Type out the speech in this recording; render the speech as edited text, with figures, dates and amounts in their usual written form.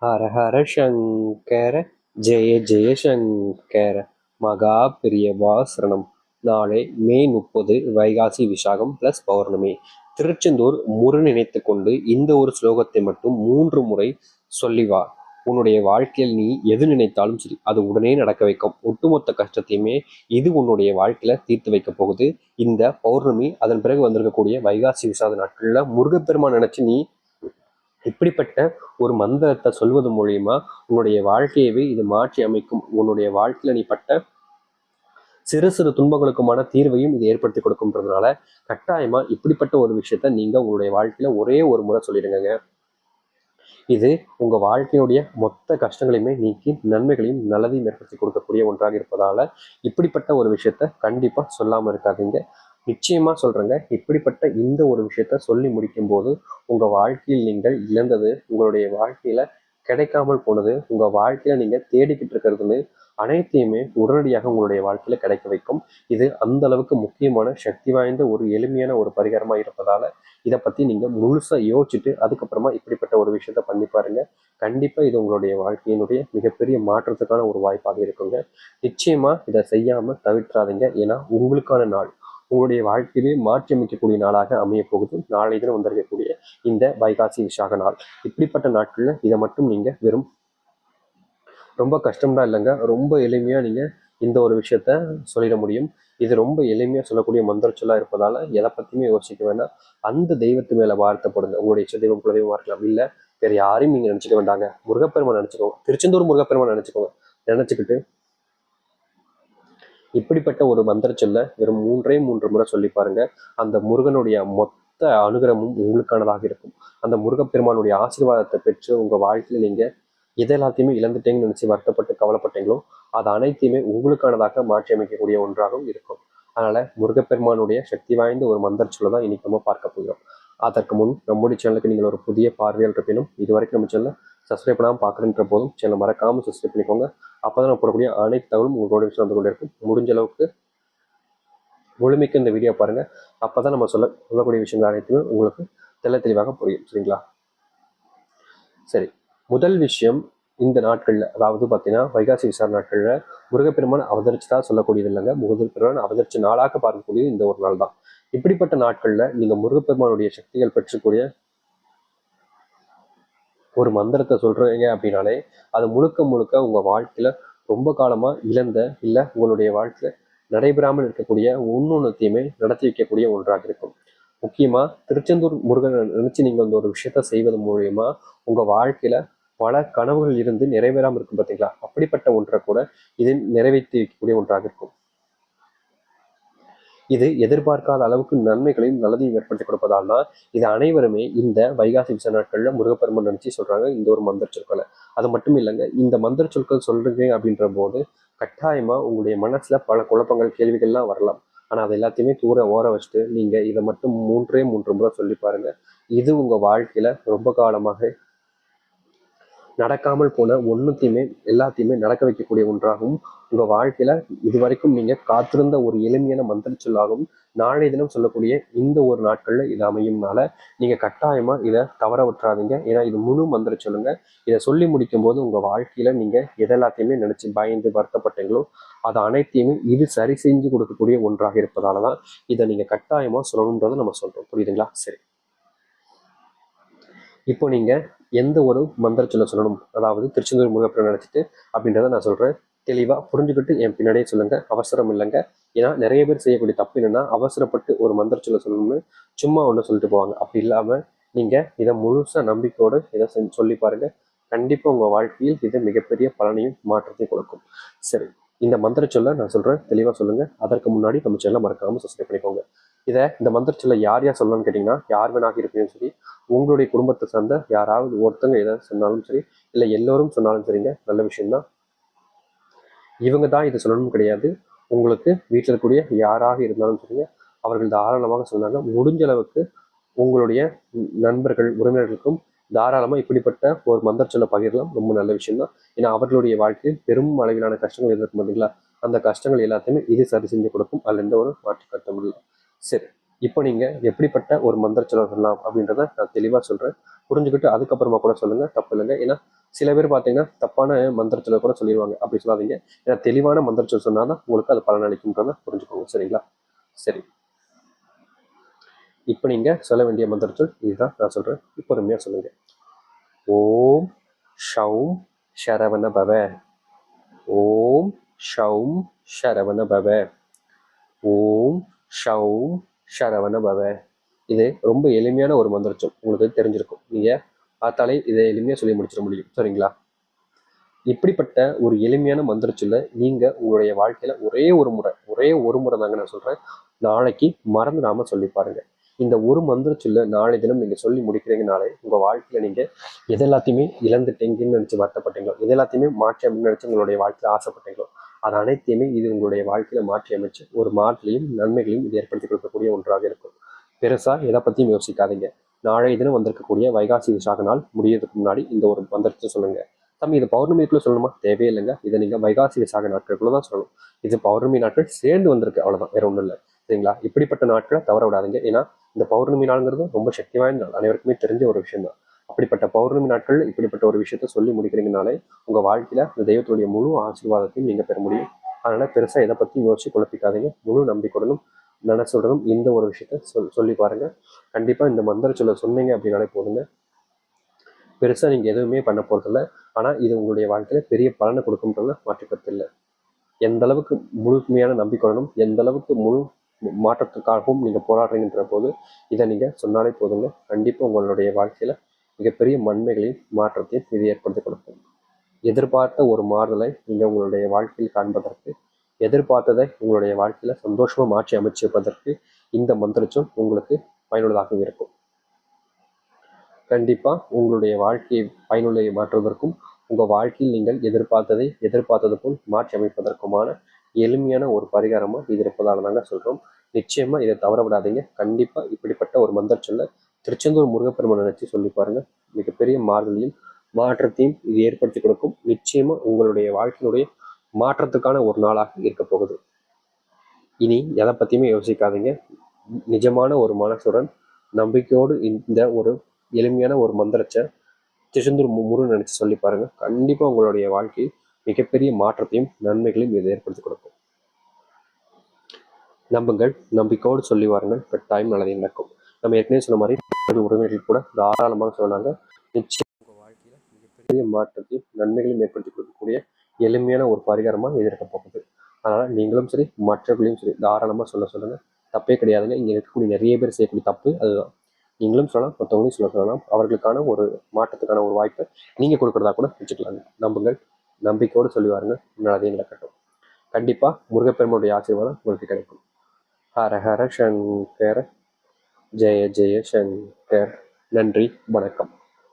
ஹர ஹர சங்கர ஜெய ஜெய சங்கர மகா பிரியவா சரணம். நாளை மே 30 வைகாசி விசாகம் பிளஸ் பௌர்ணமி. திருச்செந்தூர் முரு நினைத்து கொண்டு இந்த ஒரு ஸ்லோகத்தை மட்டும் 3 முறை சொல்லி வா. உன்னுடைய வாழ்க்கையில் நீ எது நினைத்தாலும் சரி அது உடனே நடக்க வைக்கும். ஒட்டுமொத்த கஷ்டத்தையுமே இது உன்னுடைய வாழ்க்கையில தீர்த்து வைக்க போகுது. இந்த பௌர்ணமி அதன் பிறகு வந்திருக்கக்கூடிய வைகாசி விசாத நாட்கள்ல முருகப்பெருமான் நினைச்சு நீ இப்படிப்பட்ட ஒரு மந்திரத்தை சொல்வது மூலியமா உன்னுடைய வாழ்க்கையவே இது மாற்றி அமைக்கும். உன்னுடைய வாழ்க்கையில நீ பட்ட சிறு சிறு துன்பங்களுக்குமான தீர்வையும் இது ஏற்படுத்தி கொடுக்கும்ன்றதுனால கட்டாயமா இப்படிப்பட்ட ஒரு விஷயத்த நீங்க உங்களுடைய வாழ்க்கையில ஒரே ஒரு முறை சொல்லிடுங்க. இது உங்க வாழ்க்கையுடைய மொத்த கஷ்டங்களையுமே நீக்கி நன்மைகளையும் நல்லதையும் ஏற்படுத்தி கொடுக்கக்கூடிய ஒன்றாக இருப்பதால இப்படிப்பட்ட ஒரு விஷயத்த கண்டிப்பா சொல்லாம இருக்காதீங்க. நிச்சயமா சொல்றேங்க, இப்படிப்பட்ட இந்த ஒரு விஷயத்த சொல்லி முடிக்கும் போது உங்க வாழ்க்கையில் நீங்கள் இழந்தது, உங்களுடைய வாழ்க்கையில கிடைக்காமல் போனது, உங்க வாழ்க்கையில நீங்க தேடிக்கிட்டு இருக்கிறதுன்னு அனைத்தையுமே உடனடியாக உங்களுடைய வாழ்க்கையில கிடைக்க வைக்கும். இது அந்த அளவுக்கு முக்கியமான சக்தி வாய்ந்த ஒரு எளிமையான ஒரு பரிகாரமா இருப்பதால இதை பத்தி நீங்க முழுசா யோசிச்சுட்டு அதுக்கப்புறமா இப்படிப்பட்ட ஒரு விஷயத்த பண்ணி பாருங்க. கண்டிப்பா இது உங்களுடைய வாழ்க்கையினுடைய மிகப்பெரிய மாற்றத்துக்கான ஒரு வாய்ப்பாக இருக்குங்க. நிச்சயமா இதை செய்யாம தவிர்த்துறாதீங்க. ஏன்னா உங்களுக்கான நாள் உங்களுடைய வாழ்க்கையிலே மாற்றி அமைக்கக்கூடிய நாளாக அமைய போகுது. நாளை தினம் வந்திருக்கக்கூடிய இந்த வைகாசி விசாக நாள். இப்படிப்பட்ட நாட்கள்ல இதை மட்டும் நீங்க வெறும் ரொம்ப கஷ்டம்தான் இல்லைங்க, ரொம்ப எளிமையா நீங்க இந்த ஒரு விஷயத்த சொல்லிட முடியும். இது ரொம்ப எளிமையா சொல்லக்கூடிய மந்திர சொல்லா இருப்பதால எதை பத்தியுமே யோசிக்க வேண்டாம். அந்த தெய்வத்து மேல வார்த்தைப்படுங்க. உங்களுடைய இஷ்ட தெய்வம் குலதெய்வமா இருக்கலாம், இல்ல வேற யாரையும் நீங்க நினைச்சுக்க வேண்டாங்க. முருகப்பெருமான் நினைச்சுக்கோங்க, திருச்செந்தூர் முருகப்பெருமான் நினைச்சுக்கோங்க. நினைச்சுக்கிட்டு இப்படிப்பட்ட ஒரு மந்திர சொல்ல வெறும் 3 முறை சொல்லி பாருங்க. அந்த முருகனுடைய மொத்த அனுகிரகமும் உங்களுக்கானதாக இருக்கும். அந்த முருகப்பெருமானுடைய ஆசீர்வாதத்தை பெற்று உங்க வாழ்க்கையில நீங்க எது எல்லாத்தையுமே இழந்துட்டீங்கன்னு நினைச்சு வருத்தப்பட்டு கவலைப்பட்டீங்களோ அது அனைத்தையுமே உங்களுக்கானதாக மாற்றி அமைக்கக்கூடிய ஒன்றாகவும் இருக்கும். அதனால முருகப்பெருமானுடைய சக்தி வாய்ந்த ஒரு மந்திர சொல்ல தான் இன்னைக்கு நம்ம பார்க்க போகிறோம். அதற்கு முன் நம்முடைய சேனலுக்கு நீங்கள் ஒரு புதிய பார்வையால் இருப்பினும் இதுவரைக்கும் நம்ம சேனலை சப்ஸ்கிரைப் பண்ணாமல் பார்க்குறன்ற போதும் சேனலை மறக்காமல் சப்ஸ்கிரைப் பண்ணிக்கோங்க. அப்போதான் நான் போடக்கூடிய அனைத்து தகவலும் உங்களோட விஷயம் வந்து கொண்டே இருக்கும். முடிஞ்ச அளவுக்கு முழுமைக்கு இந்த வீடியோ பாருங்க. அப்பதான் நம்ம சொல்லக்கூடிய விஷயங்கள் அனைத்துமே உங்களுக்கு தெளிவாக புரியும். சரிங்களா? சரி, முதல் விஷயம், இந்த நாட்கள்ல அதாவது பார்த்தீங்கன்னா வைகாசி விசார நாட்கள்ல முருகப்பெருமான் அவதரிச்சுதான் சொல்லக்கூடியது இல்லைங்க, முருகப்பெருமான் அவதரிச்ச நாளாக பார்க்கக்கூடியது இந்த ஒரு நாள் தான். இப்படிப்பட்ட நாட்கள்ல நீங்க முருகப்பெருமானுடைய சக்திகள் பெற்றக்கூடிய ஒரு மந்திரத்தை சொல்றீங்க அப்படின்னாலே அது முழுக்க முழுக்க உங்க வாழ்க்கையில ரொம்ப காலமா இழந்த இல்ல உங்களுடைய வாழ்க்கையில நடைபெறாமல் இருக்கக்கூடிய ஒன்னொன்னுத்தையுமே நடத்தி வைக்கக்கூடிய ஒன்றாக இருக்கும். முக்கியமா திருச்செந்தூர் முருகன் நினைச்சு நீங்க அந்த ஒரு விஷயத்த செய்வது மூலியமா உங்க வாழ்க்கையில பல கனவுகள் இருந்து நிறைவேறாமல் இருக்கும் பார்த்தீங்களா, அப்படிப்பட்ட ஒன்றை கூட இது நிறைவேற்றி வைக்கக்கூடிய ஒன்றாக இருக்கும். இது எதிர்பார்க்காத அளவுக்கு நன்மைகளையும் நல்லதையும் ஏற்படுத்தி கொடுப்பதால் தான் இது அனைவருமே இந்த வைகாசி விச நாட்கள்ல முருகப்பெருமான் நினைச்சு சொல்றாங்க இந்த ஒரு மந்திர சொற்களை. அது மட்டும் இல்லைங்க, இந்த மந்திர சொற்கள் சொல்றீங்க அப்படின்ற போது கட்டாயமா உங்களுடைய மனசுல பல குழப்பங்கள் கேள்விகள்லாம் வரலாம். ஆனா அது எல்லாத்தையுமே தூர ஓர வச்சுட்டு நீங்க இதை மட்டும் 3 முறை சொல்லி பாருங்க. இது உங்க வாழ்க்கையில ரொம்ப காலமாக நடக்காமல் போன ஒன்றுத்தையுமே எல்லாத்தையுமே நடக்க வைக்கக்கூடிய ஒன்றாகவும் உங்க வாழ்க்கையில இதுவரைக்கும் நீங்க காத்திருந்த ஒரு எளிமையான மந்திர சொல்லாகவும் நாளைய தினம் சொல்லக்கூடிய இந்த ஒரு நாட்கள்ல இது அமையும்னால நீங்க கட்டாயமா இதை தவற விட்டுறாதீங்க. ஏன்னா இது முழு மந்திர சொல்லுங்க. இதை சொல்லி முடிக்கும் போது உங்க வாழ்க்கையில நீங்க எதெல்லாத்தையுமே நினைச்சு பயந்து வருத்தப்பட்டீங்களோ அதை அனைத்தையுமே இது சரி செஞ்சு கொடுக்கக்கூடிய ஒன்றாக இருப்பதாலதான் இதை நீங்க கட்டாயமா சொல்லணுன்றதை நம்ம சொல்றோம். புரியுதுங்களா? சரி, இப்போ நீங்க எந்த ஒரு மந்திர சொல்ல சொல்லணும், அதாவது திருச்செந்தூர் முருகப்பெருமான் நினைச்சிட்டு அப்படின்றத நான் சொல்றேன். தெளிவா புரிஞ்சுக்கிட்டு என் பின்னாடியே சொல்லுங்க, அவசரம் இல்லைங்க. ஏன்னா நிறைய பேர் செய்யக்கூடிய தப்பு என்னன்னா அவசரப்பட்டு ஒரு மந்திர சொல்ல சொல்லணும்னு சும்மா ஒன்று சொல்லிட்டு போவாங்க. அப்படி இல்லாம நீங்க இதை முழுசா நம்பிக்கையோடு இதை சொல்லி பாருங்க. கண்டிப்பா உங்க வாழ்க்கையில் இது மிகப்பெரிய பலனையும் மாற்றத்தையும் கொடுக்கும். சரி, இந்த மந்திர சொல்ல நான் சொல்றேன், தெளிவா சொல்லுங்க. அதற்கு முன்னாடி நம்ம சேனலை மறக்காம சப்ஸ்கிரைப் பண்ணிக்கோங்க. இந்த மந்திர சொல்ல யார் யார் சொல்லலாம்னு கேட்டீங்கன்னா, யார் வேணாக இருப்பீங்கன்னு சரி, உங்களுடைய குடும்பத்தை சார்ந்த யாராவது ஒருத்தங்க எதாவது சொன்னாலும் சரி, இல்லை எல்லோரும் சொன்னாலும் சரிங்க, நல்ல விஷயம்தான். இவங்க தான் இதை சொல்லணும் கிடையாது. உங்களுக்கு வீட்டில் இருக்கக்கூடிய யாராக இருந்தாலும் சரிங்க, அவர்கள் தாராளமாக சொன்னாங்க. முடிஞ்ச அளவுக்கு உங்களுடைய நண்பர்கள் உறவினர்களுக்கும் தாராளமாக இப்படிப்பட்ட ஒரு மந்திர சொல்ல பகிரலாம். ரொம்ப நல்ல விஷயம் தான். ஏன்னா அவர்களுடைய வாழ்க்கையில் பெரும் அளவிலான கஷ்டங்கள் இருக்கும் பார்த்தீங்களா, அந்த கஷ்டங்கள் எல்லாத்தையுமே இது சரி செஞ்சு கொடுக்கும். அதில் எந்த ஒரு மாற்று கருத்தும் இல்லை. சரி, இப்போ நீங்கள் எப்படிப்பட்ட ஒரு மந்திரச்சொல்லை சொல்லலாம் அப்படின்றத நான் தெளிவாக சொல்கிறேன். புரிஞ்சுக்கிட்டு அதுக்கப்புறமா கூட சொல்லுங்கள், தப்பு இல்லைங்க. ஏன்னா சில பேர் பார்த்தீங்கன்னா தப்பான மந்திரச்சொல்லை கூட சொல்லிடுவாங்க. அப்படி சொல்லாதீங்க. ஏன்னா தெளிவான மந்திரச்சொல் சொன்னால் தான் உங்களுக்கு அது பலனளிக்கும்ன்றதை புரிஞ்சுக்கோங்க. சரிங்களா? சரி, இப்போ நீங்கள் சொல்ல வேண்டிய மந்திரச்சொல் இதுதான் நான் சொல்கிறேன். இப்போ பொறுமையாக சொல்லுங்கள். ஓம் ஷௌம் ஷரவண பவ. ஓம் ஷௌம் ஷரவண பவ. ஓம் ஷௌம் ஷரவண பவ. இது ரொம்ப எளிமையான ஒரு மந்திரச்சொல். உங்களுக்கு தெரிஞ்சிருக்கும். நீங்கள் பார்த்தாலே இதை எளிமையாக சொல்லி முடிச்சிட முடியும். சரிங்களா? இப்படிப்பட்ட ஒரு எளிமையான மந்திரச்சொல்லை நீங்கள் உங்களுடைய வாழ்க்கையில் ஒரே ஒரு முறை தாங்க நான் சொல்கிறேன். நாளைக்கு மறந்துடாம சொல்லி பாருங்க. இந்த ஒரு மந்திரச்சொல்லை நாளை தினம் நீங்கள் சொல்லி முடிக்கிறீங்கனாலே உங்கள் வாழ்க்கையில் நீங்கள் எது எல்லாத்தையுமே இழந்துட்டீங்கன்னு நினச்சி வருத்தப்பட்டீங்களோ, எது எல்லாத்தையுமே மாற்றி அமைன்னு நினச்சி உங்களுடைய வாழ்க்கையில் ஆசைப்பட்டீங்களோ, அது அனைத்தையுமே இது உங்களுடைய வாழ்க்கையில் மாற்றி அமைச்சு ஒரு மாற்றலையும் நன்மைகளையும் இது ஏற்படுத்தி கொடுக்கக்கூடிய ஒன்றாக இருக்கும். பெருசாக எதை பற்றியும் யோசிக்காதீங்க. நாளைய தினம் வந்திருக்கக்கூடிய வைகாசி விசாக நாள் முடியறதுக்கு முன்னாடி இந்த ஒரு மந்திரத்தை சொல்லுங்க. தம்பி, இது பௌர்ணமிக்குள்ள சொல்லணுமா? தேவையில்லைங்க. இதை நீங்கள் வைகாசி விசாக நாட்களுக்குள்ள தான் சொல்லணும். இது பௌர்ணமி நாட்கள் சேர்ந்து வந்திருக்கு, அவ்வளோதான், வேற ஒன்றும் இல்லை. சரிங்களா? இப்படிப்பட்ட நாட்களை தவற விடாதீங்க. ஏன்னா இந்த பௌர்ணமி நாளுங்கிறது ரொம்ப சக்தி வாய்ந்த நாள், அனைவருக்குமே தெரிஞ்ச ஒரு விஷயம் தான். அப்படிப்பட்ட பௌர்ணமி நாட்கள் இப்படிப்பட்ட ஒரு விஷயத்த சொல்லி முடிக்கிறீங்கனாலே உங்கள் வாழ்க்கையில் இந்த தெய்வத்துடைய முழு ஆசீர்வாதத்தையும் நீங்கள் பெற முடியும். அதனால் பெருசாக எதை பற்றியும் யோசிச்சு குழப்பிக்காதீங்க. முழு நம்பிக்கையுடனும் மனசுடனும் இந்த ஒரு விஷயத்த சொல்லி பாருங்க. கண்டிப்பாக இந்த மந்திர சொல்ல சொன்னீங்க அப்படின்னாலே போதுங்க. பெருசாக நீங்கள் எதுவுமே பண்ண போகிறதில்ல. ஆனால் இது உங்களுடைய வாழ்க்கையில் பெரிய பலனை கொடுக்கும்ன்றதுல மாற்றுக்கருத்து இல்லை. எந்த அளவுக்கு முழுமையான நம்பிக்கையுடனும் எந்த அளவுக்கு முழு மாற்றத்துக்காகவும் நீங்கள் போராடுறீங்கன்ற போது இதை நீங்கள் சொன்னாலே போதுங்க. கண்டிப்பாக உங்களுடைய வாழ்க்கையில் மிகப்பெரிய நன்மைகளையும் மாற்றத்தையும் இது ஏற்படுத்தி கொடுக்கும். எதிர்பார்த்த ஒரு மாறுதலை நீங்கள் உங்களுடைய வாழ்க்கையில் காண்பதற்கு, எதிர்பார்த்ததை உங்களுடைய வாழ்க்கையில் சந்தோஷமாக மாற்றி அமைச்சிருப்பதற்கு இந்த மந்திரச்சொல் உங்களுக்கு பயனுள்ளதாக இருக்கும். கண்டிப்பாக உங்களுடைய வாழ்க்கையை பயனுள்ள மாற்றுவதற்கும் உங்கள் வாழ்க்கையில் நீங்கள் எதிர்பார்த்தது போல் மாற்றி அமைப்பதற்குமான எளிமையான ஒரு பரிகாரமாக இது இருப்பதால் தாங்க சொல்கிறோம். நிச்சயமாக இதை தவற விடாதீங்க. கண்டிப்பாக இப்படிப்பட்ட ஒரு மந்திரச்சொல்லை திருச்செந்தூர் முருகப்பெருமானை நினைச்சு சொல்லி பாருங்கள். மிகப்பெரிய மாறுதலையும் மாற்றத்தையும் இது ஏற்படுத்தி கொடுக்கும். நிச்சயமாக உங்களுடைய வாழ்க்கையினுடைய மாற்றத்துக்கான ஒரு நாளாக இருக்க போகுது. இனி எதை பற்றியுமே யோசிக்காதீங்க. நிஜமான ஒரு மனசுடன் நம்பிக்கையோடு இந்த ஒரு எளிமையான ஒரு மந்திரத்தை திருச்செந்தூர் முருகன் நினைச்சு சொல்லி பாருங்க. கண்டிப்பாக உங்களுடைய வாழ்க்கையில் மிகப்பெரிய மாற்றத்தையும் நன்மைகளையும் இது ஏற்படுத்தி கொடுக்கும். நம்புங்கள், நம்பிக்கையோடு சொல்லி வாருங்கள், கட்டாயம் நல்லதே நடக்கும். நம்ம ஏற்கனவே சொன்ன மாதிரி உறவினர்கள் கூட தாராளமாக சொன்னாங்க. நிச்சயம் உங்கள் வாழ்க்கையில் மிகப்பெரிய மாற்றத்தையும் நன்மைகளையும் ஏற்படுத்தி கொடுக்கக்கூடிய எளிமையான ஒரு பரிகாரமாக இது இருக்க போகுது. அதனால் நீங்களும் சரி மற்றவர்களையும் சரி தாராளமாக சொல்லுங்கள். தப்பே கிடையாதுங்க. இங்கே இருக்கக்கூடிய நிறைய பேர் செய்யக்கூடிய தப்பு அதுதான். நீங்களும் சொல்லலாம், மற்றவங்களையும் சொல்லலாம். அவர்களுக்கான ஒரு மாற்றத்துக்கான ஒரு வாய்ப்பை நீங்கள் கொடுக்குறதா கூட வச்சுக்கலாங்க. நம்புங்கள், நம்பிக்கையோடு சொல்லி வாருங்க, நல்லதே நடக்கட்டும். கண்டிப்பாக முருகப்பெருமானுடைய ஆசீர்வாதம் உங்களுக்கு கிடைக்கும். ஹர ஹர சங்கர், ஜெய ஜெய சங்கர். நன்றி, வணக்கம்.